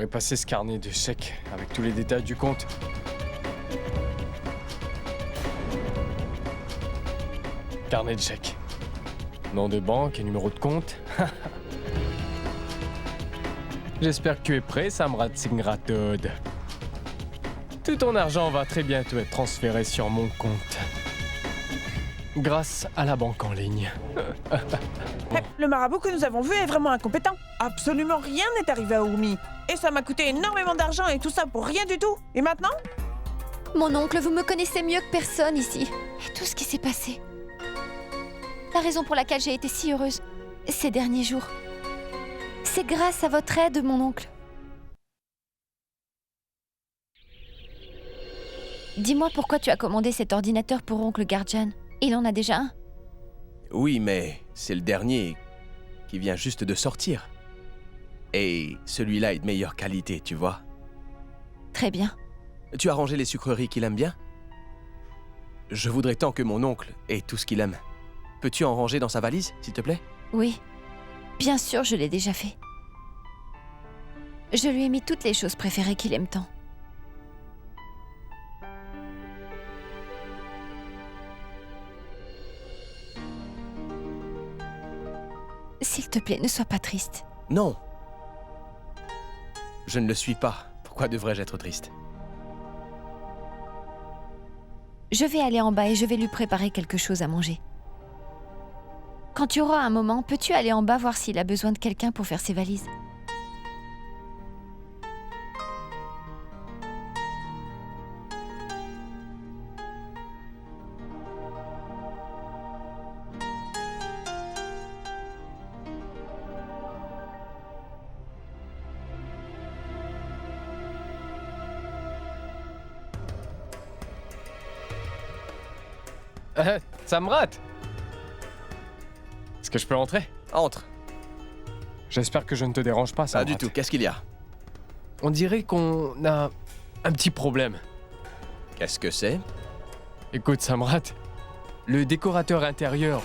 J'aimerais passer ce carnet de chèques avec tous les détails du compte. Carnet de chèques. Nom de banque et numéro de compte. J'espère que tu es prêt, Samrat Singh Rathod. Tout ton argent va très bientôt être transféré sur mon compte. Grâce à la banque en ligne. Le marabout que nous avons vu est vraiment incompétent. Absolument rien n'est arrivé à Urmi. Et ça m'a coûté énormément d'argent et tout ça pour rien du tout. Et maintenant? Mon oncle, vous me connaissez mieux que personne ici. Et tout ce qui s'est passé. La raison pour laquelle j'ai été si heureuse ces derniers jours. C'est grâce à votre aide, mon oncle. Dis-moi pourquoi tu as commandé cet ordinateur pour oncle Garjan. Il en a déjà un. Oui, mais c'est le dernier qui vient juste de sortir. Et celui-là est de meilleure qualité, tu vois. Très bien. Tu as rangé les sucreries qu'il aime bien? Je voudrais tant que mon oncle ait tout ce qu'il aime. Peux-tu en ranger dans sa valise, s'il te plaît? Oui. Bien sûr, je l'ai déjà fait. Je lui ai mis toutes les choses préférées qu'il aime tant. S'il te plaît, ne sois pas triste. Non. Je ne le suis pas. Pourquoi devrais-je être triste? Je vais aller en bas et je vais lui préparer quelque chose à manger. Quand tu auras un moment, peux-tu aller en bas voir s'il a besoin de quelqu'un pour faire ses valises? Samrat! Est-ce que je peux entrer? Entre. J'espère que je ne te dérange pas, Pas Samrat. du tout. Qu'est-ce qu'il y a? On dirait qu'on a un petit problème. Qu'est-ce que c'est? Écoute, Samrat, le décorateur intérieur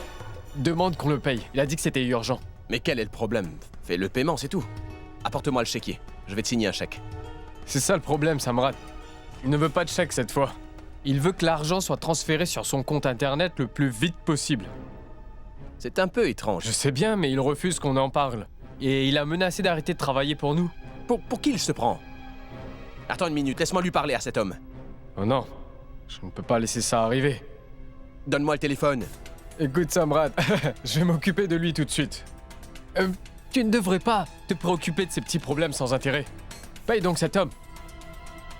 demande qu'on le paye. Il a dit que c'était urgent. Mais quel est le problème? Fais le paiement, c'est tout. Apporte-moi le chéquier. Je vais te signer un chèque. C'est ça le problème, Samrat. Il ne veut pas de chèque cette fois. Il veut que l'argent soit transféré sur son compte internet le plus vite possible. C'est un peu étrange. Je sais bien, mais il refuse qu'on en parle. Et il a menacé d'arrêter de travailler pour nous. Pour qui il se prend? Attends une minute, laisse-moi lui parler à cet homme. Oh non, je ne peux pas laisser ça arriver. Donne-moi le téléphone. Écoute, Samrat, je vais m'occuper de lui tout de suite. Tu ne devrais pas te préoccuper de ces petits problèmes sans intérêt. Paye donc cet homme.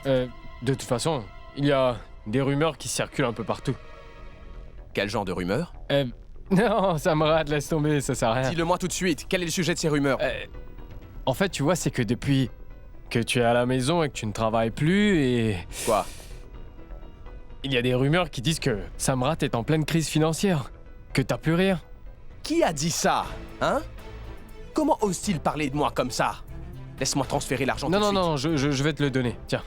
De toute façon, il y a des rumeurs qui circulent un peu partout. Quel genre de rumeur? Non, Samrat, laisse tomber, ça sert à rien. Dis-le-moi tout de suite. Quel est le sujet de ces rumeurs? En fait, tu vois, c'est que depuis que tu es à la maison et que tu ne travailles plus et... Quoi? Il y a des rumeurs qui disent que Samrat est en pleine crise financière. Que t'as plus rien. Qui a dit ça? Hein? Comment ose-t-il parler de moi comme ça? Laisse-moi transférer l'argent Non, tout de non, suite. non, je vais te le donner. Tiens.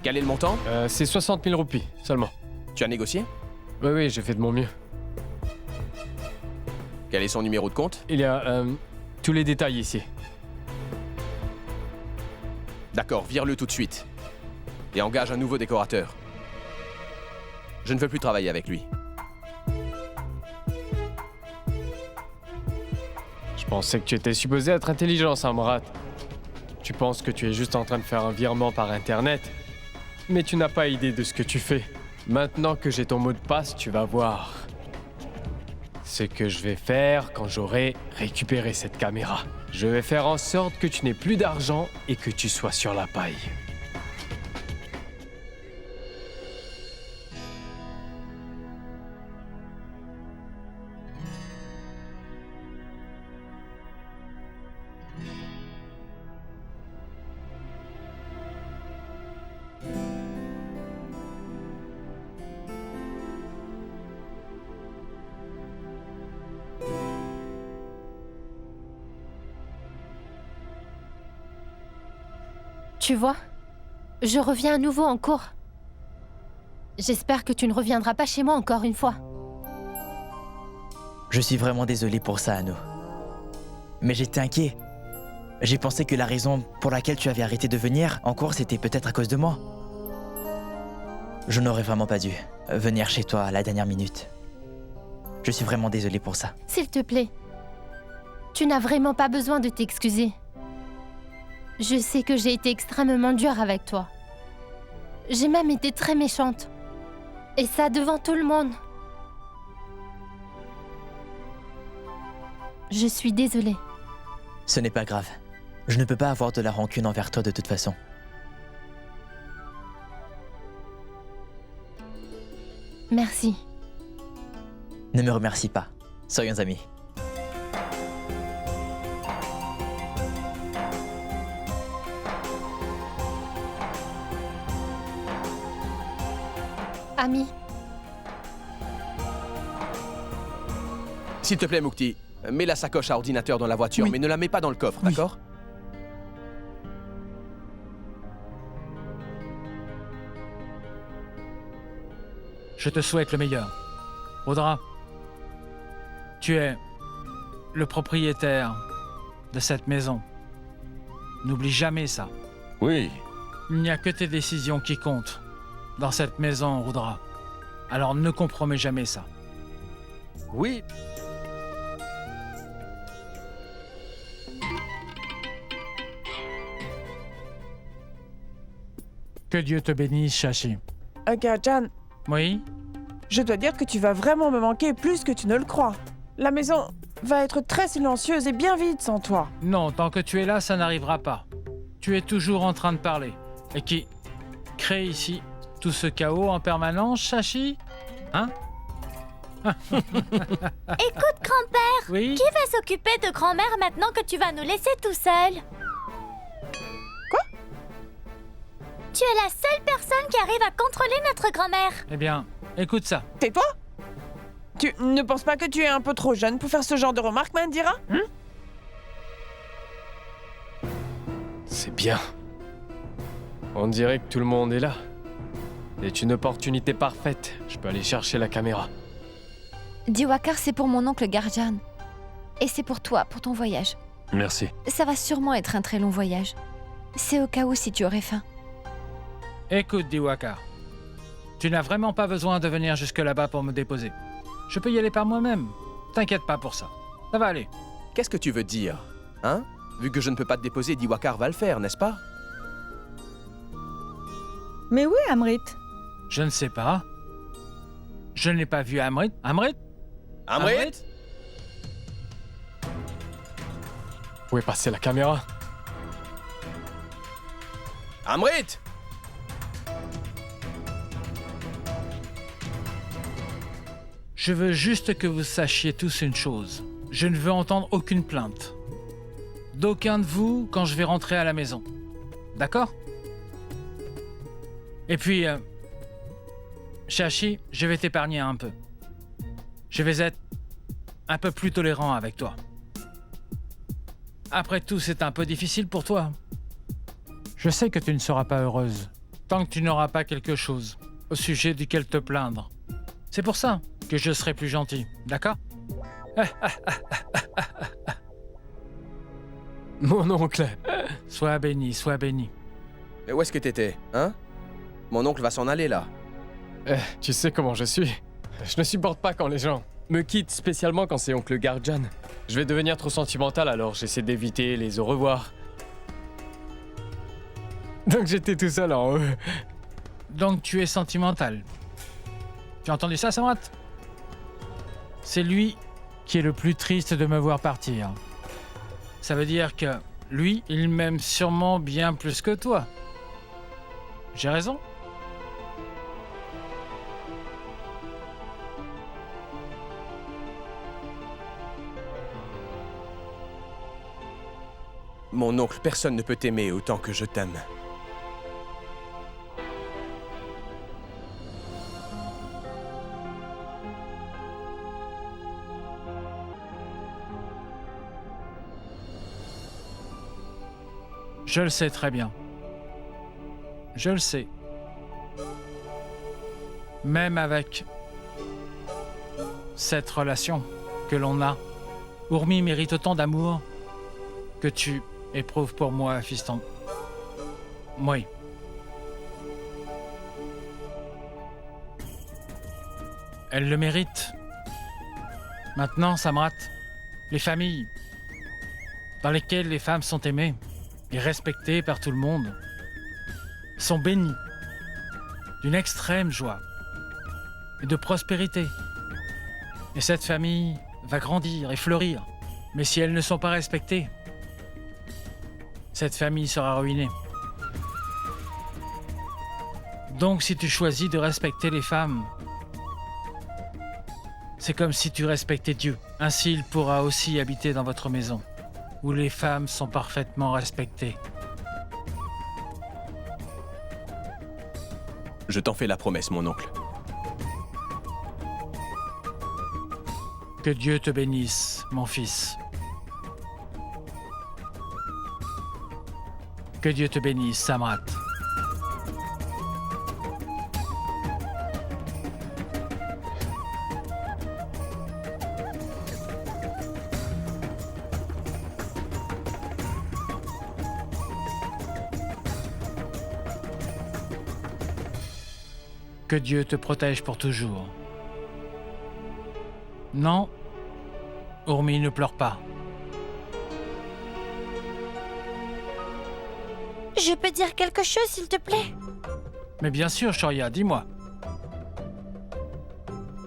Quel est le montant? C'est 60 000 roupies, seulement. Tu as négocié? Oui, j'ai fait de mon mieux. Quel est son numéro de compte? Il y a tous les détails ici. D'accord, vire-le tout de suite. Et engage un nouveau décorateur. Je ne veux plus travailler avec lui. Je pensais que tu étais supposé être intelligent, Samrat. Tu penses que tu es juste en train de faire un virement par Internet, mais tu n'as pas idée de ce que tu fais. Maintenant que j'ai ton mot de passe, tu vas voir ce que je vais faire quand j'aurai récupéré cette caméra. Je vais faire en sorte que tu n'aies plus d'argent et que tu sois sur la paille. Tu vois, je reviens à nouveau en cours. J'espère que tu ne reviendras pas chez moi encore une fois. Je suis vraiment désolé pour ça, Anno. Mais j'étais inquiet. J'ai pensé que la raison pour laquelle tu avais arrêté de venir en cours, c'était peut-être à cause de moi. Je n'aurais vraiment pas dû venir chez toi à la dernière minute. Je suis vraiment désolé pour ça. S'il te plaît, tu n'as vraiment pas besoin de t'excuser. Je sais que j'ai été extrêmement dure avec toi. J'ai même été très méchante. Et ça devant tout le monde. Je suis désolée. Ce n'est pas grave. Je ne peux pas avoir de la rancune envers toi de toute façon. Merci. Ne me remercie pas. Soyons amis. Ami, S'il te plaît, Mukti, mets la sacoche à ordinateur dans la voiture, Oui. mais ne la mets pas dans le coffre, Oui. d'accord? Je te souhaite le meilleur. Audra, tu es le propriétaire de cette maison. N'oublie jamais ça. Oui, Il n'y a que tes décisions qui comptent dans cette maison, Rudra. Alors ne compromets jamais ça. oui. Que Dieu te bénisse, Shashi. Garjan, Oui? je dois dire que tu vas vraiment me manquer plus que tu ne le crois. La maison va être très silencieuse et bien vide sans toi. Non, tant que tu es là, ça n'arrivera pas. Tu es toujours en train de parler. Et qui crée ici tout ce chaos en permanence, Shashi? Hein? Écoute, grand-père, Oui? qui va s'occuper de grand-mère maintenant que tu vas nous laisser tout seuls? Quoi? Tu es la seule personne qui arrive à contrôler notre grand-mère. Eh bien, écoute ça. Tais-toi! Tu ne penses pas que tu es un peu trop jeune pour faire ce genre de remarques, Mandira? C'est bien. On dirait que tout le monde est là. C'est une opportunité parfaite. Je peux aller chercher la caméra. Diwakar, c'est pour mon oncle Garjan. Et c'est pour toi, pour ton voyage. Merci. Ça va sûrement être un très long voyage. C'est au cas où si tu aurais faim. Écoute, Diwakar. Tu n'as vraiment pas besoin de venir jusque là-bas pour me déposer. Je peux y aller par moi-même. T'inquiète pas pour ça. Ça va aller. Qu'est-ce que tu veux dire? Hein? Vu que je ne peux pas te déposer, Diwakar va le faire, n'est-ce pas? Mais oui, Amrit. Je ne sais pas. Je n'ai pas vu Amrit. Amrit? Amrit? Où est passée la caméra? Amrit! Je veux juste que vous sachiez tous une chose. Je ne veux entendre aucune plainte. D'aucun de vous quand je vais rentrer à la maison. D'accord? Et puis, Shashi, je vais t'épargner un peu. Je vais être un peu plus tolérant avec toi. Après tout, c'est un peu difficile pour toi. Je sais que tu ne seras pas heureuse tant que tu n'auras pas quelque chose au sujet duquel te plaindre. C'est pour ça que je serai plus gentil, d'accord? Mon oncle. Sois béni, sois béni. Mais où est-ce que t'étais, hein? Mon oncle va s'en aller, là. Tu sais comment je suis. Je ne supporte pas quand les gens me quittent, spécialement quand c'est oncle Garjan. Je vais devenir trop sentimental, alors j'essaie d'éviter les au revoir. Donc j'étais tout seul en haut. Donc tu es sentimental. Tu as entendu ça, Samrat? C'est lui qui est le plus triste de me voir partir. Ça veut dire que lui, il m'aime sûrement bien plus que toi. J'ai raison? Mon oncle, personne ne peut t'aimer autant que je t'aime. Je le sais très bien. Je le sais. Même avec cette relation que l'on a, Urmi mérite autant d'amour que tu éprouves pour moi, fiston. Oui. Elle le mérite. Maintenant, Samrat, les familles dans lesquelles les femmes sont aimées et respectées par tout le monde sont bénies d'une extrême joie et de prospérité. Et cette famille va grandir et fleurir. Mais si elles ne sont pas respectées, cette famille sera ruinée. Donc si tu choisis de respecter les femmes, c'est comme si tu respectais Dieu. Ainsi, il pourra aussi habiter dans votre maison, où les femmes sont parfaitement respectées. Je t'en fais la promesse, mon oncle. Que Dieu te bénisse, mon fils. Que Dieu te bénisse, Samrat. Que Dieu te protège pour toujours. Non, Urmi ne pleure pas. Je peux dire quelque chose, s'il te plaît? Mais bien sûr, Shoria, dis-moi.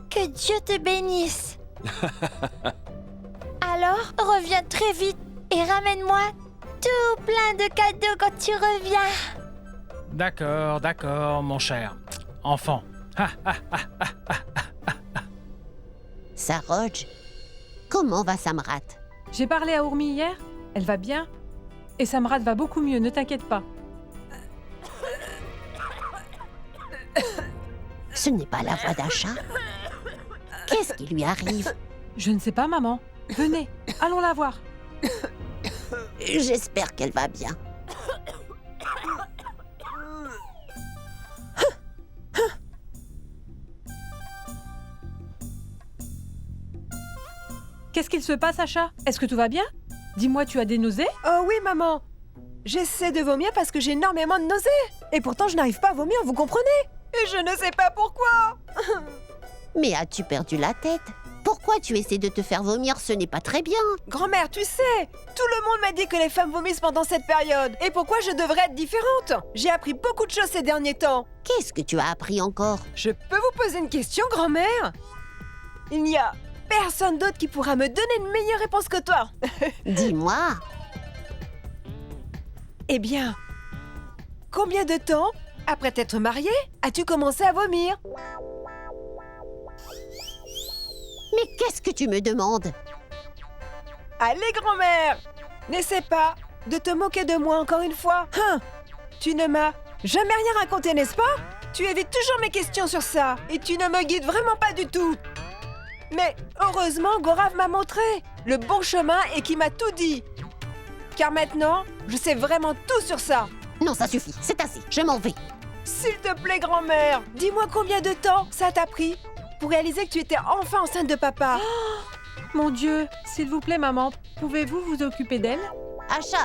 Que Dieu te bénisse. Alors, reviens très vite et ramène-moi tout plein de cadeaux quand tu reviens. D'accord, mon cher enfant. Saroj, comment va Samrat? J'ai parlé à Urmi hier, elle va bien. Et Samrat va beaucoup mieux, ne t'inquiète pas. Ce n'est pas la voix d'Asha. Qu'est-ce qui lui arrive? Je ne sais pas, maman. Venez, allons la voir. J'espère qu'elle va bien. Qu'est-ce qu'il se passe, Asha? Est-ce que tout va bien? Dis-moi, tu as des nausées? Oh oui, maman. J'essaie de vomir parce que j'ai énormément de nausées. Et pourtant, je n'arrive pas à vomir, vous comprenez? Et je ne sais pas pourquoi. Mais as-tu perdu la tête? Pourquoi tu essaies de te faire vomir? Ce n'est pas très bien. Grand-mère, tu sais, tout le monde m'a dit que les femmes vomissent pendant cette période. Et pourquoi je devrais être différente? J'ai appris beaucoup de choses ces derniers temps. Qu'est-ce que tu as appris encore? Je peux vous poser une question, grand-mère? Il n'y a personne d'autre qui pourra me donner une meilleure réponse que toi. Dis-moi. Eh bien, combien de temps, après t'être mariée, as-tu commencé à vomir? Mais qu'est-ce que tu me demandes? Allez, grand-mère, n'essaie pas de te moquer de moi encore une fois. Tu ne m'as jamais rien raconté, n'est-ce pas? Tu évites toujours mes questions sur ça, et tu ne me guides vraiment pas du tout. Mais heureusement, Gorav m'a montré le bon chemin et qui m'a tout dit. Car maintenant, je sais vraiment tout sur ça. Non, ça suffit, c'est assez, je m'en vais. S'il te plaît, grand-mère, dis-moi combien de temps ça t'a pris pour réaliser que tu étais enfin enceinte de papa. Mon Dieu, s'il vous plaît, maman, pouvez-vous vous occuper d'elle? Asha,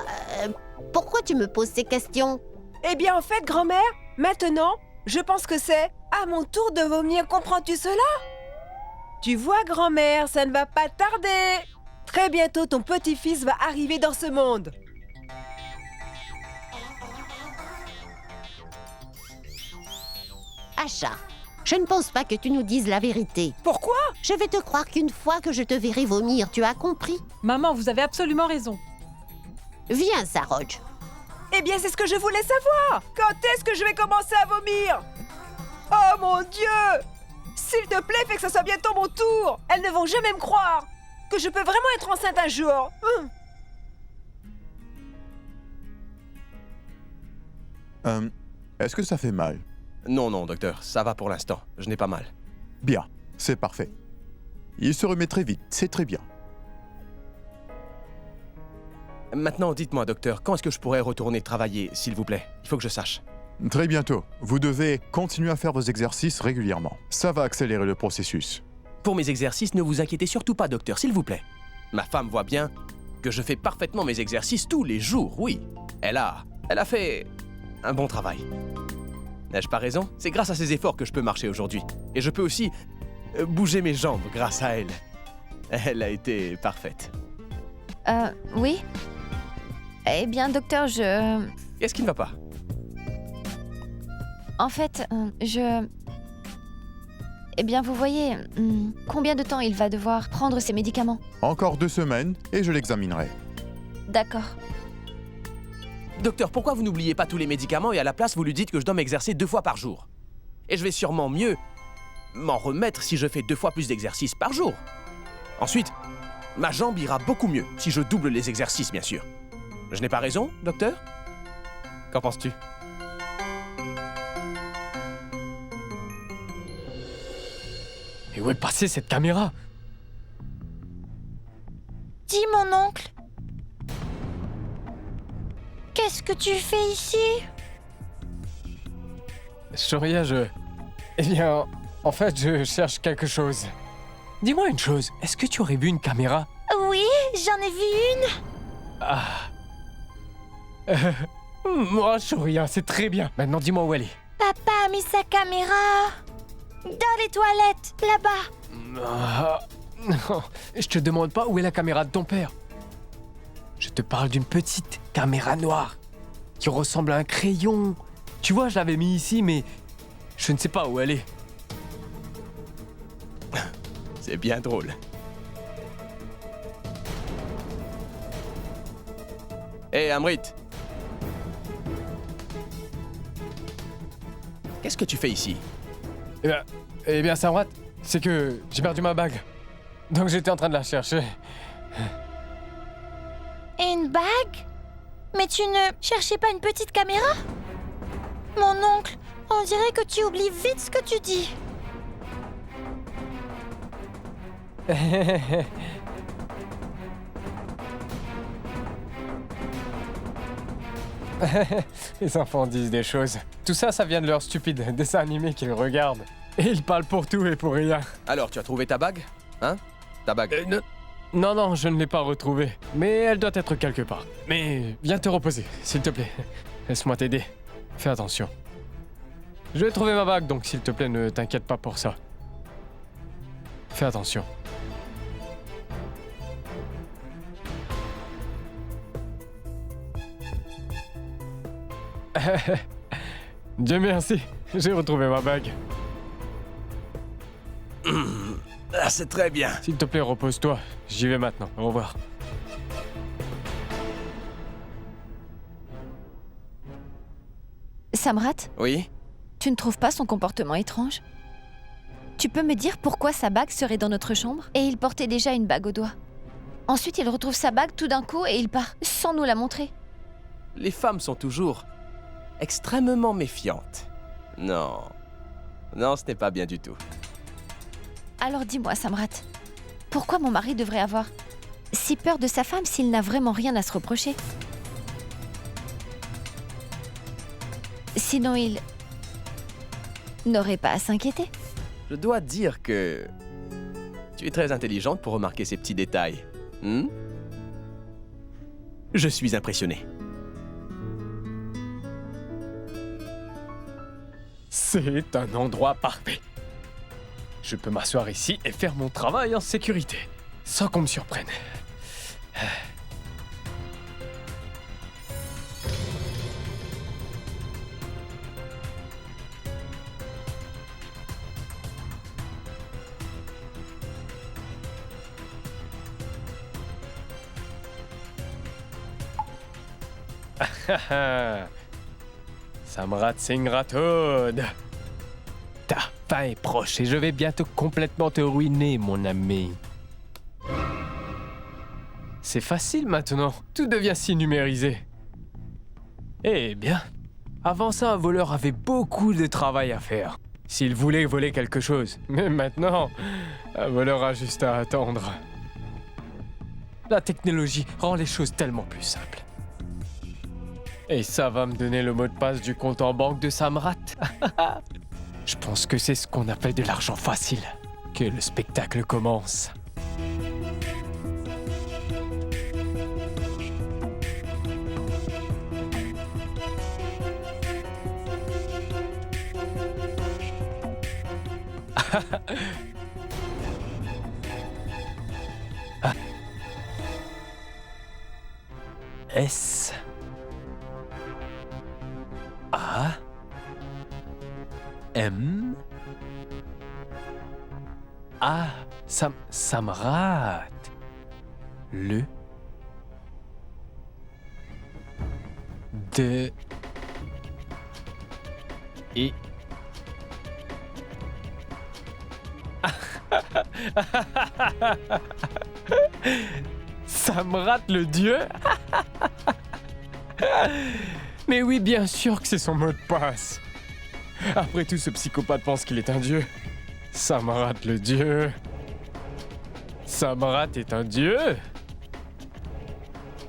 pourquoi tu me poses ces questions? Eh bien, en fait, grand-mère, maintenant, je pense que c'est à mon tour de vomir. Comprends-tu cela? Tu vois, grand-mère, ça ne va pas tarder. Très bientôt, ton petit-fils va arriver dans ce monde. Asha, je ne pense pas que tu nous dises la vérité. Pourquoi? Je vais te croire qu'une fois que je te verrai vomir, tu as compris? Maman, vous avez absolument raison. Viens, Saroj. Eh bien, c'est ce que je voulais savoir. Quand est-ce que je vais commencer à vomir? Oh mon Dieu! S'il te plaît, fais que ce soit bientôt mon tour. Elles ne vont jamais me croire que je peux vraiment être enceinte un jour. Est-ce que ça fait mal? Non, docteur, ça va pour l'instant. Je n'ai pas mal. Bien, c'est parfait. Il se remet très vite, c'est très bien. Maintenant, dites-moi, docteur, quand est-ce que je pourrais retourner travailler, s'il vous plaît? Il faut que je sache. Très bientôt. Vous devez continuer à faire vos exercices régulièrement. Ça va accélérer le processus. Pour mes exercices, ne vous inquiétez surtout pas, docteur, s'il vous plaît. Ma femme voit bien que je fais parfaitement mes exercices tous les jours, oui. Elle a fait un bon travail. N'ai-je pas raison? C'est grâce à ses efforts que je peux marcher aujourd'hui. Et je peux aussi bouger mes jambes grâce à elle. Elle a été parfaite. Oui. Eh bien, docteur, Qu'est-ce qui ne va pas? En fait, Eh bien, vous voyez, combien de temps il va devoir prendre ses médicaments? Encore 2 semaines et je l'examinerai. D'accord. Docteur, pourquoi vous n'oubliez pas tous les médicaments et à la place vous lui dites que je dois m'exercer 2 fois par jour? Et je vais sûrement mieux m'en remettre si je fais 2 fois plus d'exercices par jour. Ensuite, ma jambe ira beaucoup mieux si je double les exercices, bien sûr. Je n'ai pas raison, docteur? Qu'en penses-tu? Et où est passée cette caméra? Dis, mon oncle. Qu'est-ce que tu fais ici? Shoria, Eh bien, en fait, je cherche quelque chose. Dis-moi une chose, est-ce que tu aurais vu une caméra? Oui, j'en ai vu une. Ah. Moi, Shoria, c'est très bien. Maintenant, dis-moi où elle est. Papa a mis sa caméra dans les toilettes, là-bas. Ah, non, je te demande pas où est la caméra de ton père. Je te parle d'une petite caméra noire qui ressemble à un crayon. Tu vois, je l'avais mis ici, mais je ne sais pas où elle est. C'est bien drôle. Hé, Amrit. Qu'est-ce que tu fais ici? Eh bien, Samrat, c'est que j'ai perdu ma bague. Donc j'étais en train de la chercher. Une bague? Mais tu ne cherchais pas une petite caméra? Mon oncle, on dirait que tu oublies vite ce que tu dis. Les enfants disent des choses. Tout ça, ça vient de leur stupide dessin animé qu'ils regardent. Et ils parlent pour tout et pour rien. Alors, tu as trouvé ta bague? Hein? Ta bague? Non, je ne l'ai pas retrouvée. Mais elle doit être quelque part. Mais viens te reposer, s'il te plaît. Laisse-moi t'aider. Fais attention. Je vais trouver ma bague, donc s'il te plaît, ne t'inquiète pas pour ça. Fais attention. Dieu merci, j'ai retrouvé ma bague. Ah, c'est très bien. S'il te plaît, repose-toi. J'y vais maintenant. Au revoir. Samrat, Oui? tu ne trouves pas son comportement étrange? Tu peux me dire pourquoi sa bague serait dans notre chambre? Et il portait déjà une bague au doigt. Ensuite, il retrouve sa bague tout d'un coup et il part, sans nous la montrer. Les femmes sont toujours extrêmement méfiantes. Non. Non, ce n'est pas bien du tout. Alors dis-moi, Samrat, pourquoi mon mari devrait avoir si peur de sa femme s'il n'a vraiment rien à se reprocher? Sinon, il n'aurait pas à s'inquiéter. Je dois dire que tu es très intelligente pour remarquer ces petits détails. Je suis impressionné. C'est un endroit parfait. Je peux m'asseoir ici et faire mon travail en sécurité, sans qu'on me surprenne. Samrat Singh Rathod. Ta fin est proche et je vais bientôt complètement te ruiner, mon ami. C'est facile maintenant, tout devient si numérisé. Eh bien, avant ça, un voleur avait beaucoup de travail à faire. S'il voulait voler quelque chose. Mais maintenant, un voleur a juste à attendre. La technologie rend les choses tellement plus simples. Et ça va me donner le mot de passe du compte en banque de Samrat. Je pense que c'est ce qu'on appelle de l'argent facile. Que le spectacle commence. S A M A Samrat. Le de et Samrat le dieu. Mais oui, bien sûr que c'est son mot de passe. Après tout, ce psychopathe pense qu'il est un dieu. Samrat le dieu. Samrat est un dieu.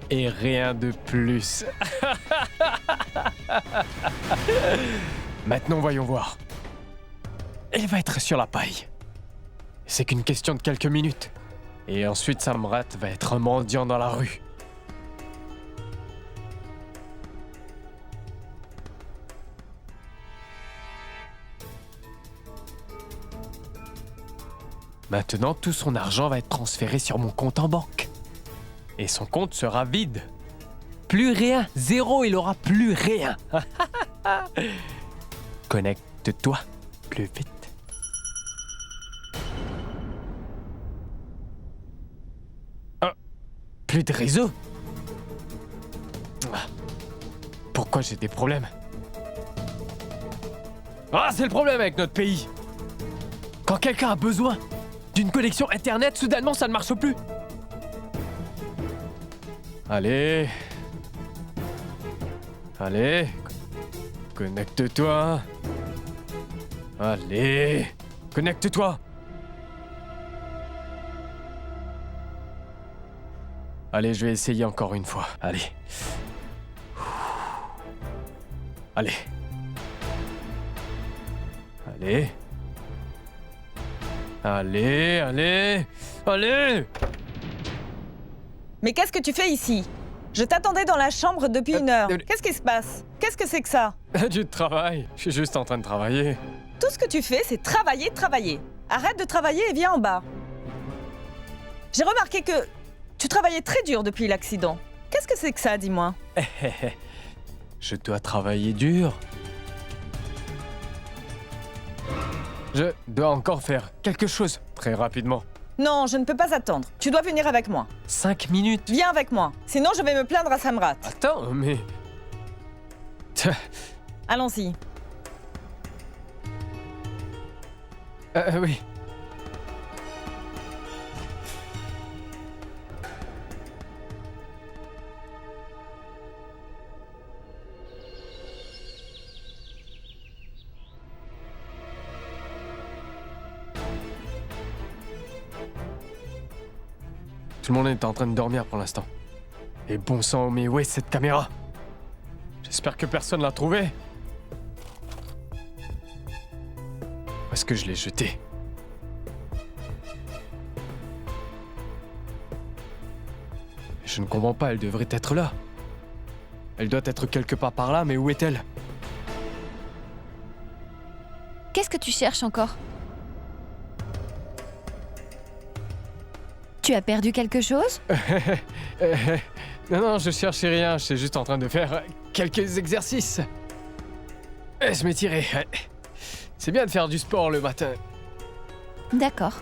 Et rien de plus. Maintenant, voyons voir. Il va être sur la paille. C'est qu'une question de quelques minutes. Et ensuite, Samrat va être un mendiant dans la rue. Maintenant, tout son argent va être transféré sur mon compte en banque. Et son compte sera vide. Plus rien. Zéro, il aura plus rien. Connecte-toi plus vite. Plus de réseau. Pourquoi j'ai des problèmes? Ah, c'est le problème avec notre pays. Quand quelqu'un a besoin d'une connexion Internet, soudainement, ça ne marche plus. Allez. Allez. Connecte-toi. Allez. Connecte-toi. Allez, je vais essayer encore une fois. Allez. Allez. Allez. Allez, allez. Allez. Mais qu'est-ce que tu fais ici? Je t'attendais dans la chambre depuis une heure. Qu'est-ce qui se passe? Qu'est-ce que c'est que ça? Du travail. Je suis juste en train de travailler. Tout ce que tu fais, c'est travailler, travailler. Arrête de travailler et viens en bas. J'ai remarqué que tu travaillais très dur depuis l'accident. Qu'est-ce que c'est que ça, dis-moi? Je dois travailler dur. Je dois encore faire quelque chose très rapidement. Non, je ne peux pas attendre. Tu dois venir avec moi. 5 minutes. Viens avec moi. Sinon, je vais me plaindre à Samrat. Attends, mais... Allons-y. Oui. Tout le monde est en train de dormir pour l'instant. Et bon sang, mais où est cette caméra? J'espère que personne l'a trouvée. Où est-ce que je l'ai jetée? Je ne comprends pas, elle devrait être là. Elle doit être quelque part par là, mais où est-elle? Qu'est-ce que tu cherches encore? Tu as perdu quelque chose? Non, je cherchais rien, j'étais juste en train de faire quelques exercices. Je m'étirais. C'est bien de faire du sport le matin. D'accord.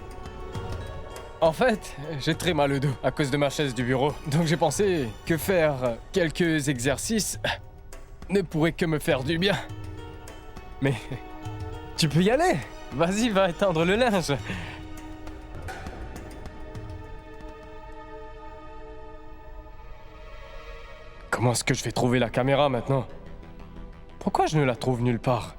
En fait, j'ai très mal au dos à cause de ma chaise du bureau. Donc j'ai pensé que faire quelques exercices ne pourrait que me faire du bien. Mais tu peux y aller. Vas-y, va étendre le linge. Comment est-ce que je vais trouver la caméra maintenant? Pourquoi je ne la trouve nulle part?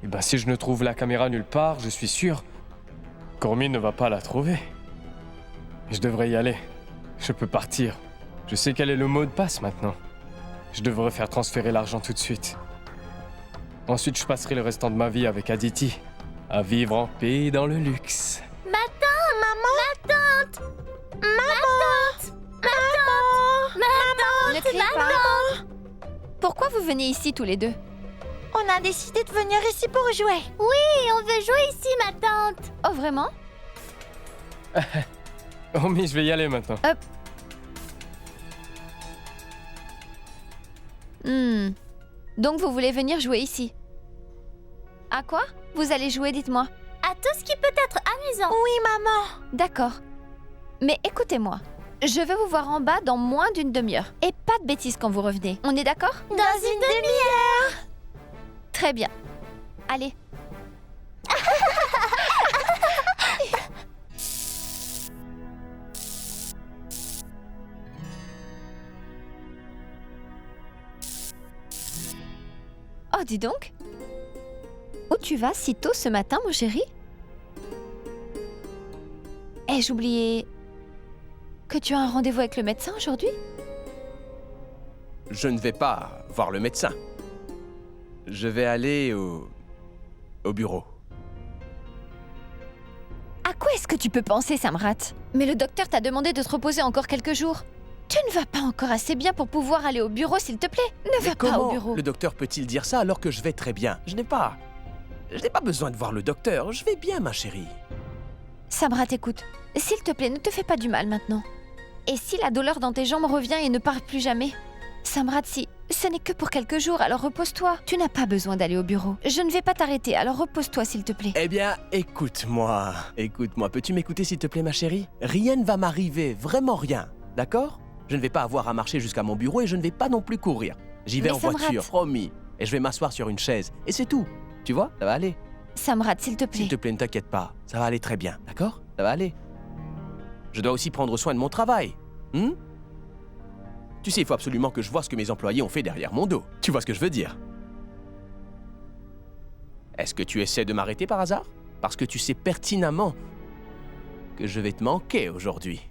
Eh ben, si je ne trouve la caméra nulle part, je suis sûr qu'Ormi ne va pas la trouver. Je devrais y aller. Je peux partir Je sais quel est le mot de passe maintenant. Je devrais faire transférer l'argent tout de suite. Ensuite, je passerai le restant de ma vie avec Aditi, à vivre en paix dans le luxe. Ma tante, maman, ma tante, Ne criez pas. Pourquoi vous venez ici tous les deux? on a décidé de venir ici pour jouer. Oui, on veut jouer ici, ma tante. Oh, vraiment? Oh, mais je vais y aller maintenant. Donc vous voulez venir jouer ici? À quoi vous allez jouer, dites-moi? À tout ce qui peut être amusant. Oui, maman. D'accord. Mais écoutez-moi. Je veux vous voir en bas dans moins d'une demi-heure. Et pas de bêtises quand vous revenez. On est d'accord? Dans une demi-heure. Très bien. Allez. Oh, dis donc. Où tu vas si tôt ce matin, mon chéri? Ai-je oublié que tu as un rendez-vous avec le médecin aujourd'hui? Je ne vais pas voir le médecin. Je vais aller au bureau. À quoi est-ce que tu peux penser, Samrat? Mais le docteur t'a demandé de te reposer encore quelques jours. Tu ne vas pas encore assez bien pour pouvoir aller au bureau, s'il te plaît. Ne va pas au bureau. Le docteur peut-il dire ça alors que je vais très bien? Je n'ai pas besoin de voir le docteur. Je vais bien, ma chérie. Samrat, écoute. S'il te plaît, ne te fais pas du mal maintenant. Et si la douleur dans tes jambes revient et ne part plus jamais? Samrat, si ce n'est que pour quelques jours, alors repose-toi. Tu n'as pas besoin d'aller au bureau. Je ne vais pas t'arrêter, alors repose-toi, s'il te plaît. Eh bien, écoute-moi. Écoute-moi. Peux-tu m'écouter, s'il te plaît, ma chérie? Rien ne va m'arriver. Vraiment rien. D'accord? Je ne vais pas avoir à marcher jusqu'à mon bureau et je ne vais pas non plus courir. J'y vais en voiture, promis. Et je vais m'asseoir sur une chaise. Et c'est tout. Tu vois? Ça va aller. Samrat, s'il te plaît. S'il te plaît, ne t'inquiète pas. Ça va aller très bien. D'accord? Ça va aller. Je dois aussi prendre soin de mon travail. Tu sais, il faut absolument que je vois ce que mes employés ont fait derrière mon dos. Tu vois ce que je veux dire? Est-ce que tu essaies de m'arrêter par hasard? Parce que tu sais pertinemment que je vais te manquer aujourd'hui.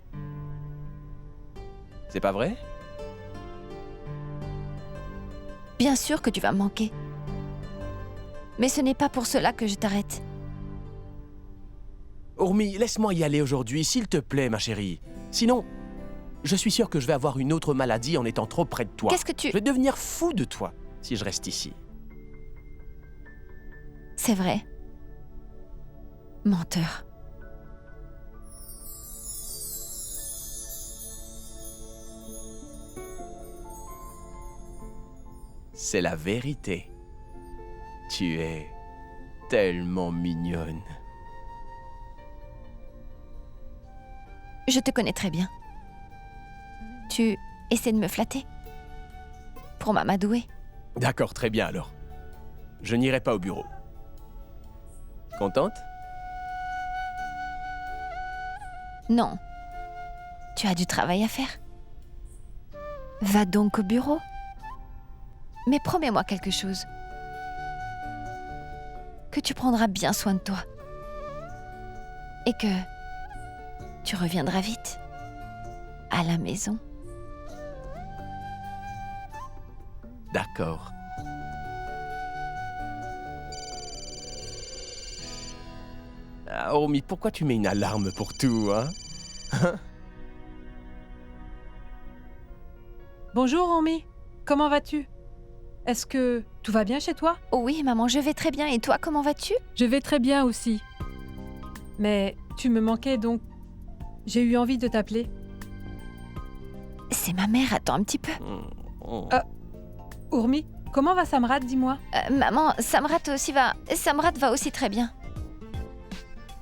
C'est pas vrai? Bien sûr que tu vas me manquer. Mais ce n'est pas pour cela que je t'arrête. Urmi, laisse-moi y aller aujourd'hui, s'il te plaît, ma chérie. Sinon, je suis sûr que je vais avoir une autre maladie en étant trop près de toi. Qu'est-ce que tu... Je vais devenir fou de toi si je reste ici. C'est vrai. Menteur. C'est la vérité. Tu es tellement mignonne. Je te connais très bien. Tu essaies de me flatter pour m'amadouer. D'accord, très bien alors. Je n'irai pas au bureau. Contente? Non. Tu as du travail à faire. Va donc au bureau. Mais promets-moi quelque chose. Que tu prendras bien soin de toi. Et que tu reviendras vite à la maison. D'accord. Ah, Urmi, pourquoi tu mets une alarme pour tout, hein? Bonjour, Urmi. Comment vas-tu? Est-ce que tout va bien chez toi? Oh oui, maman, je vais très bien. Et toi, comment vas-tu? Je vais très bien aussi. Mais tu me manquais donc j'ai eu envie de t'appeler. C'est ma mère, attends un petit peu. Urmi, comment va Samrat, dis-moi? Maman, Samrat va aussi très bien.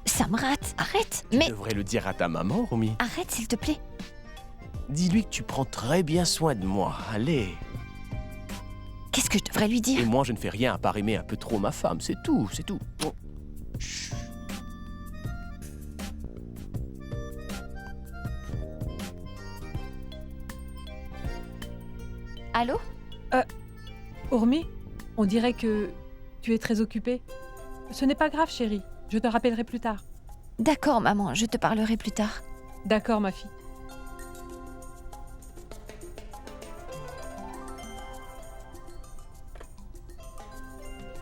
Samrat, arrête. Tu devrais le dire à ta maman, Urmi. Arrête, s'il te plaît. Dis-lui que tu prends très bien soin de moi. Allez. Qu'est-ce que je devrais lui dire? Et moi, je ne fais rien à part aimer un peu trop ma femme. C'est tout, c'est tout. Chut. Allô? Urmi, on dirait que tu es très occupée. Ce n'est pas grave, chérie. Je te rappellerai plus tard. D'accord, maman, je te parlerai plus tard. D'accord, ma fille.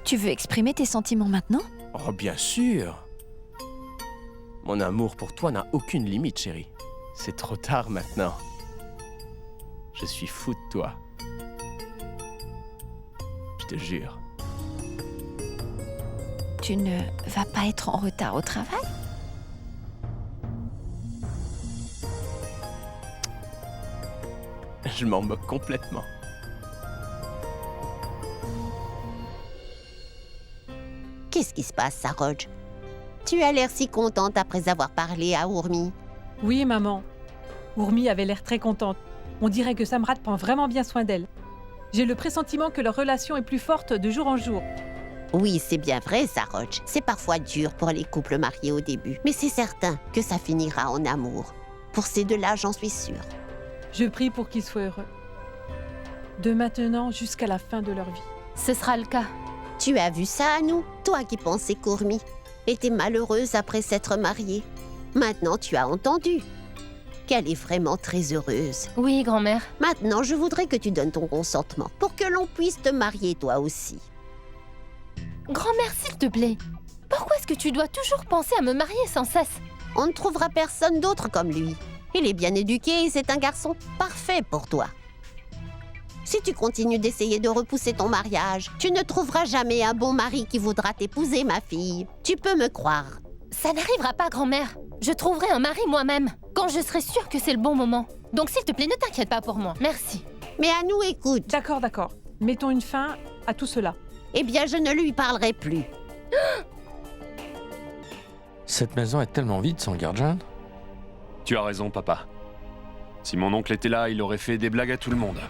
Tu veux exprimer tes sentiments maintenant? Oh, bien sûr. Mon amour pour toi n'a aucune limite, chérie. C'est trop tard maintenant. Je suis fou de toi. Je te jure. Tu ne vas pas être en retard au travail? Je m'en moque complètement. Qu'est-ce qui se passe, Saroj? Tu as l'air si contente après avoir parlé à Urmi. Oui, maman. Urmi avait l'air très contente. On dirait que Samrat prend vraiment bien soin d'elle. J'ai le pressentiment que leur relation est plus forte de jour en jour. Oui, c'est bien vrai, Saroj. C'est parfois dur pour les couples mariés au début, mais c'est certain que ça finira en amour. Pour ces deux-là, j'en suis sûre. Je prie pour qu'ils soient heureux. De maintenant jusqu'à la fin de leur vie. Ce sera le cas. Tu as vu ça, Anou? Toi qui pensais qu'Urmi était malheureuse après s'être mariée. Maintenant, tu as entendu qu'elle est vraiment très heureuse. Oui, grand-mère. Maintenant, je voudrais que tu donnes ton consentement pour que l'on puisse te marier toi aussi. Grand-mère, s'il te plaît. Pourquoi est-ce que tu dois toujours penser à me marier sans cesse? On ne trouvera personne d'autre comme lui. Il est bien éduqué et c'est un garçon parfait pour toi. Si tu continues d'essayer de repousser ton mariage, tu ne trouveras jamais un bon mari qui voudra t'épouser, ma fille. Tu peux me croire. Ça n'arrivera pas, grand-mère. Je trouverai un mari moi-même, quand je serai sûre que c'est le bon moment. Donc s'il te plaît, ne t'inquiète pas pour moi. Merci. Mais à nous, écoute. D'accord, d'accord. Mettons une fin à tout cela. Eh bien, je ne lui parlerai plus. Cette maison est tellement vide sans garde-jeune. Tu as raison, papa. Si mon oncle était là, il aurait fait des blagues à tout le monde.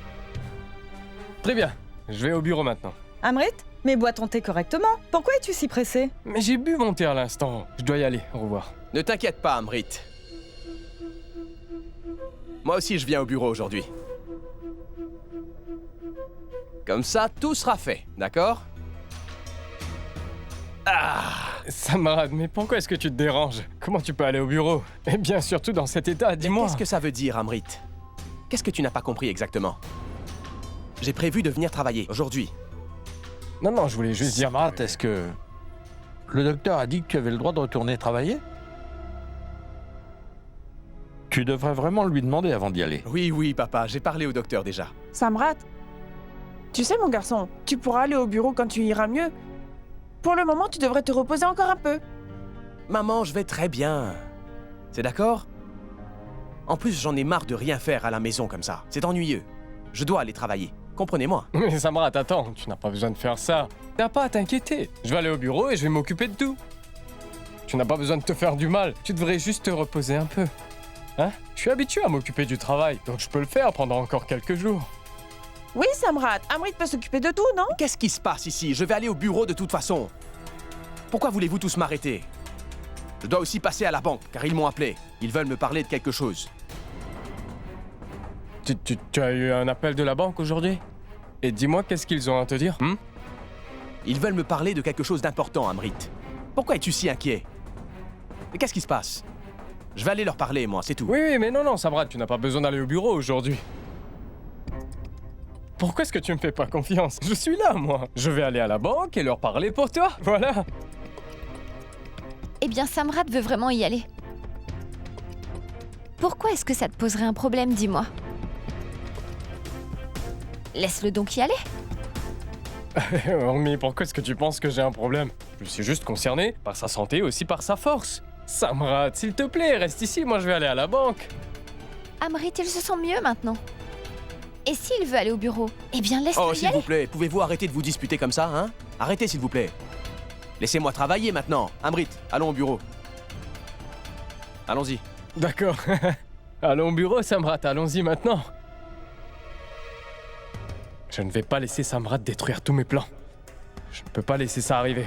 Très bien, je vais au bureau maintenant. Amrit, mais bois ton thé correctement. Pourquoi es-tu si pressé? Mais j'ai bu mon thé à l'instant. Je dois y aller. Au revoir. Ne t'inquiète pas, Amrit. Moi aussi, je viens au bureau aujourd'hui. Comme ça, tout sera fait, d'accord? Ah! Samrat, mais pourquoi est-ce que tu te déranges? Comment tu peux aller au bureau? Et bien surtout dans cet état, dis-moi. Qu'est-ce que ça veut dire, Amrit? Qu'est-ce que tu n'as pas compris exactement? J'ai prévu de venir travailler aujourd'hui. Non, je voulais juste dire... Samrat, est-ce que le docteur a dit que tu avais le droit de retourner travailler? Tu devrais vraiment lui demander avant d'y aller. Oui, papa, j'ai parlé au docteur déjà. Samrat, tu sais, mon garçon, tu pourras aller au bureau quand tu iras mieux. Pour le moment, tu devrais te reposer encore un peu. Maman, je vais très bien. C'est d'accord? En plus, j'en ai marre de rien faire à la maison comme ça. C'est ennuyeux. Je dois aller travailler. Comprenez-moi. Mais Samrat, attends, tu n'as pas besoin de faire ça. T'as pas à t'inquiéter. Je vais aller au bureau et je vais m'occuper de tout. Tu n'as pas besoin de te faire du mal. Tu devrais juste te reposer un peu. Hein? Je suis habitué à m'occuper du travail, donc je peux le faire pendant encore quelques jours. Oui, Samrat, Amrit peut s'occuper de tout, non? Qu'est-ce qui se passe ici? Je vais aller au bureau de toute façon. Pourquoi voulez-vous tous m'arrêter? Je dois aussi passer à la banque, car ils m'ont appelé. Ils veulent me parler de quelque chose. Tu as eu un appel de la banque aujourd'hui? Et dis-moi, qu'est-ce qu'ils ont à te dire? Ils veulent me parler de quelque chose d'important, Amrit. Pourquoi es-tu si inquiet? Mais qu'est-ce qui se passe? Je vais aller leur parler, moi, c'est tout. Oui, mais non, Samrat, tu n'as pas besoin d'aller au bureau aujourd'hui. Pourquoi est-ce que tu me fais pas confiance? Je suis là, moi. Je vais aller à la banque et leur parler pour toi. Voilà. Eh bien, Samrat veut vraiment y aller. Pourquoi est-ce que ça te poserait un problème, dis-moi? Laisse-le donc y aller. Mais pourquoi est-ce que tu penses que j'ai un problème? Je suis juste concerné par sa santé, aussi par sa force. Samrat, s'il te plaît, reste ici, moi je vais aller à la banque. Amrit, il se sent mieux maintenant. Et s'il veut aller au bureau, eh bien laisse-le y aller. Oh, s'il vous plaît, pouvez-vous arrêter de vous disputer comme ça, hein? Arrêtez, s'il vous plaît. Laissez-moi travailler maintenant. Amrit, allons au bureau. Allons-y. D'accord. Allons au bureau, Samrat, allons-y maintenant. Je ne vais pas laisser Samrat détruire tous mes plans. Je ne peux pas laisser ça arriver.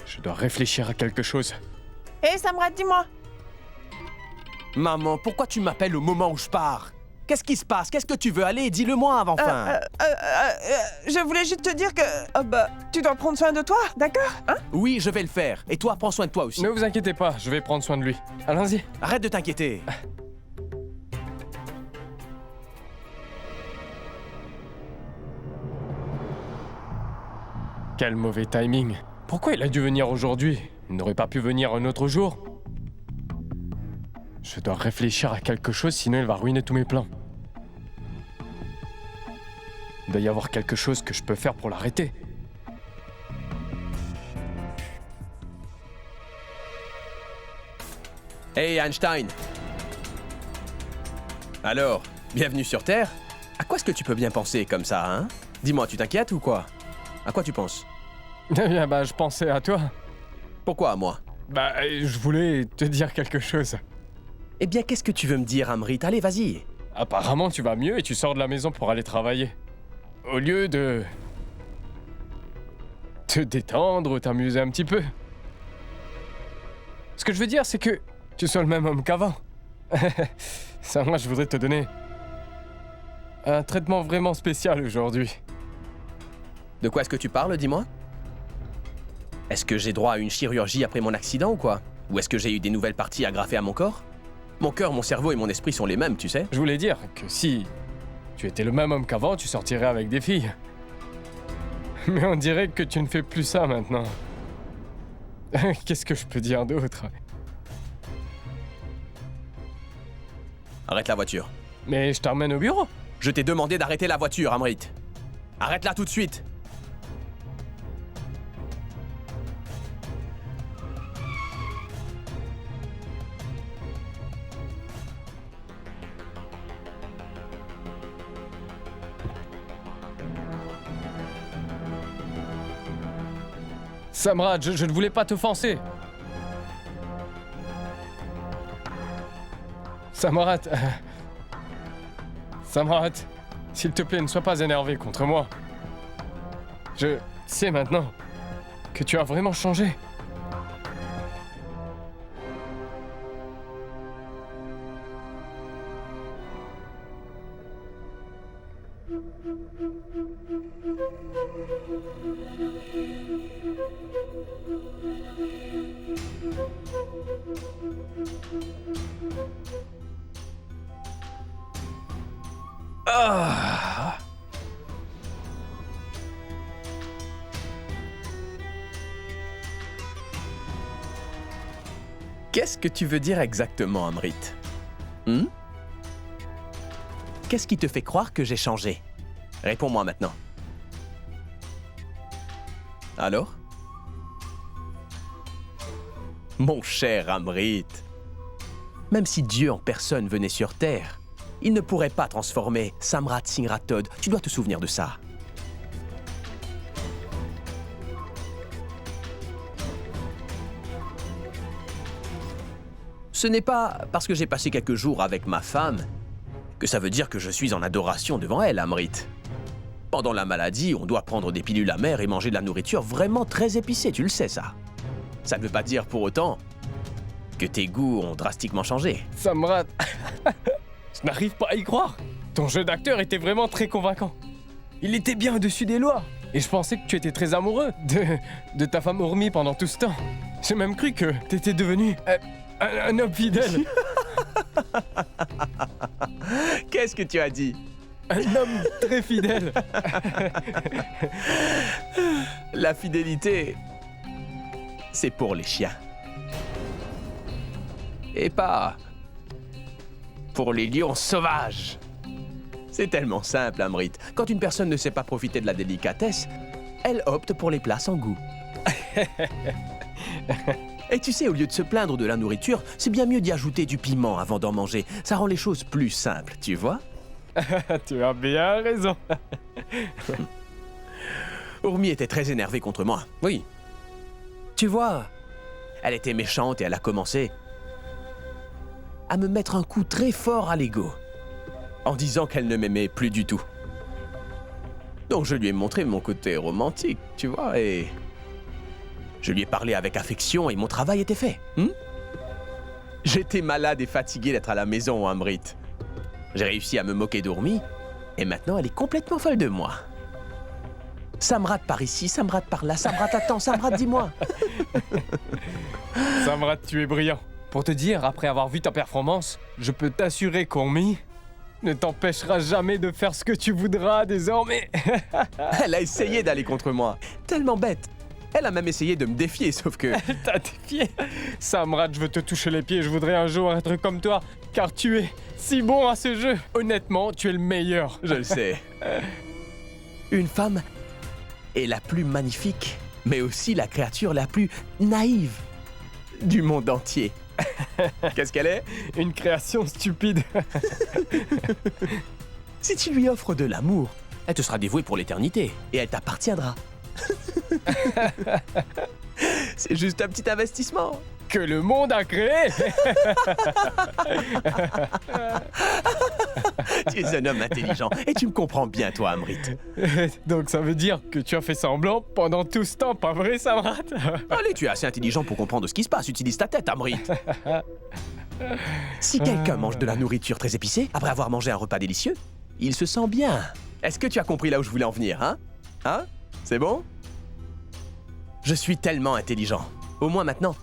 Je dois réfléchir à quelque chose. Hé, Samrat, dis-moi. Maman, pourquoi tu m'appelles au moment où je pars? Qu'est-ce qui se passe? Qu'est-ce que tu veux? Allez, dis-le-moi avant fin. Je voulais juste te dire que... tu dois prendre soin de toi, d'accord? Hein? Oui, je vais le faire. Et toi, prends soin de toi aussi. Ne vous inquiétez pas, je vais prendre soin de lui. Allons-y. Arrête de t'inquiéter. Quel mauvais timing. Pourquoi il a dû venir aujourd'hui? Il n'aurait pas pu venir un autre jour? Je dois réfléchir à quelque chose, sinon il va ruiner tous mes plans. Il doit y avoir quelque chose que je peux faire pour l'arrêter. Hey Einstein! Alors, bienvenue sur Terre? À quoi est-ce que tu peux bien penser comme ça, hein? Dis-moi, tu t'inquiètes ou quoi? À quoi tu penses? Eh bien, je pensais à toi. Pourquoi à moi? Je voulais te dire quelque chose. Eh bien, qu'est-ce que tu veux me dire, Amrit? Allez, vas-y. Apparemment, tu vas mieux et tu sors de la maison pour aller travailler. Au lieu de... te détendre ou t'amuser un petit peu. Ce que je veux dire, c'est que tu sois le même homme qu'avant. Ça, moi, je voudrais te donner un traitement vraiment spécial aujourd'hui. De quoi est-ce que tu parles, dis-moi? Est-ce que j'ai droit à une chirurgie après mon accident ou quoi? Ou est-ce que j'ai eu des nouvelles parties agrafées à mon corps? Mon cœur, mon cerveau et mon esprit sont les mêmes, tu sais. Je voulais dire que si tu étais le même homme qu'avant, tu sortirais avec des filles. Mais on dirait que tu ne fais plus ça maintenant. Qu'est-ce que je peux dire d'autre? Arrête la voiture. Mais je t'emmène au bureau. Je t'ai demandé d'arrêter la voiture, Amrit. Arrête-la tout de suite. Samrat, je ne voulais pas t'offenser. Samrat... Samrat, s'il te plaît, ne sois pas énervé contre moi. Je sais maintenant que tu as vraiment changé. Ah. Qu'est-ce que tu veux dire exactement, Amrit? Qu'est-ce qui te fait croire que j'ai changé? Réponds-moi maintenant. Alors? Mon cher Amrit, même si Dieu en personne venait sur Terre, il ne pourrait pas transformer Samrat Singh Rathod. Tu dois te souvenir de ça. Ce n'est pas parce que j'ai passé quelques jours avec ma femme que ça veut dire que je suis en adoration devant elle, Amrit. Pendant la maladie, on doit prendre des pilules amères et manger de la nourriture vraiment très épicée, tu le sais ça. Ça ne veut pas dire pour autant que tes goûts ont drastiquement changé. Samrat, je n'arrive pas à y croire. Ton jeu d'acteur était vraiment très convaincant. Il était bien au-dessus des lois. Et je pensais que tu étais très amoureux de ta femme Urmi pendant tout ce temps. J'ai même cru que t'étais devenu un homme fidèle. Qu'est-ce que tu as dit? Un homme très fidèle. La fidélité, c'est pour les chiens. Et pas pour les lions sauvages. C'est tellement simple, Amrit. Quand une personne ne sait pas profiter de la délicatesse, elle opte pour les plats sans goût. Et tu sais, au lieu de se plaindre de la nourriture, c'est bien mieux d'y ajouter du piment avant d'en manger. Ça rend les choses plus simples, tu vois? Tu as bien raison. Urmi était très énervée contre moi, oui. Tu vois, elle était méchante et elle a commencé à me mettre un coup très fort à l'ego, en disant qu'elle ne m'aimait plus du tout. Donc je lui ai montré mon côté romantique, tu vois, et je lui ai parlé avec affection et mon travail était fait. J'étais malade et fatigué d'être à la maison, Amrit. J'ai réussi à me moquer d'Urmi, et maintenant elle est complètement folle de moi. Samrat par ici, Samrat par là, Samrat attends, Samrat dis-moi. Samrat, tu es brillant. Pour te dire, après avoir vu ta performance, je peux t'assurer qu'Urmi ne t'empêchera jamais de faire ce que tu voudras désormais. Elle a essayé d'aller contre moi. Tellement bête. Elle a même essayé de me défier, sauf que... Elle t'a défié. Samrat, je veux te toucher les pieds. Je voudrais un jour être comme toi, car tu es si bon à ce jeu. Honnêtement, tu es le meilleur. Je le sais. Une femme est la plus magnifique, mais aussi la créature la plus naïve du monde entier. Qu'est-ce qu'elle est? Une création stupide. Si tu lui offres de l'amour, elle te sera dévouée pour l'éternité et elle t'appartiendra. C'est juste un petit investissement que le monde a créé. Tu es un homme intelligent et tu me comprends bien, toi, Amrit. Donc ça veut dire que tu as fait semblant pendant tout ce temps, pas vrai, Samrat? Allez, tu es assez intelligent pour comprendre ce qui se passe. Utilise ta tête, Amrit. Si quelqu'un mange de la nourriture très épicée, après avoir mangé un repas délicieux, il se sent bien. Est-ce que tu as compris là où je voulais en venir, hein? Hein? C'est bon? Je suis tellement intelligent. Au moins maintenant,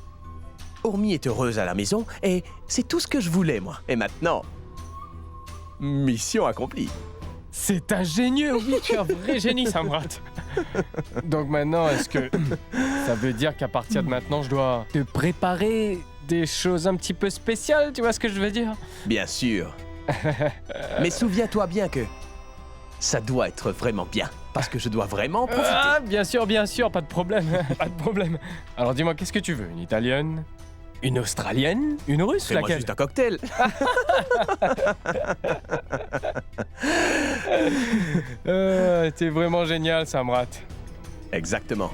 Urmi est heureuse à la maison et c'est tout ce que je voulais, moi. Et maintenant, mission accomplie. C'est ingénieux, oui, tu es un vrai génie, Samrat. Donc maintenant, est-ce que ça veut dire qu'à partir de maintenant, je dois te préparer des choses un petit peu spéciales, tu vois ce que je veux dire? Bien sûr. Mais souviens-toi bien que ça doit être vraiment bien, parce que je dois vraiment profiter. Ah, bien sûr, pas de problème, pas de problème. Alors dis-moi, qu'est-ce que tu veux? Une italienne? Une australienne? Une russe? Fais-moi laquelle? juste un cocktail. T'es vraiment génial, Samrat. Exactement.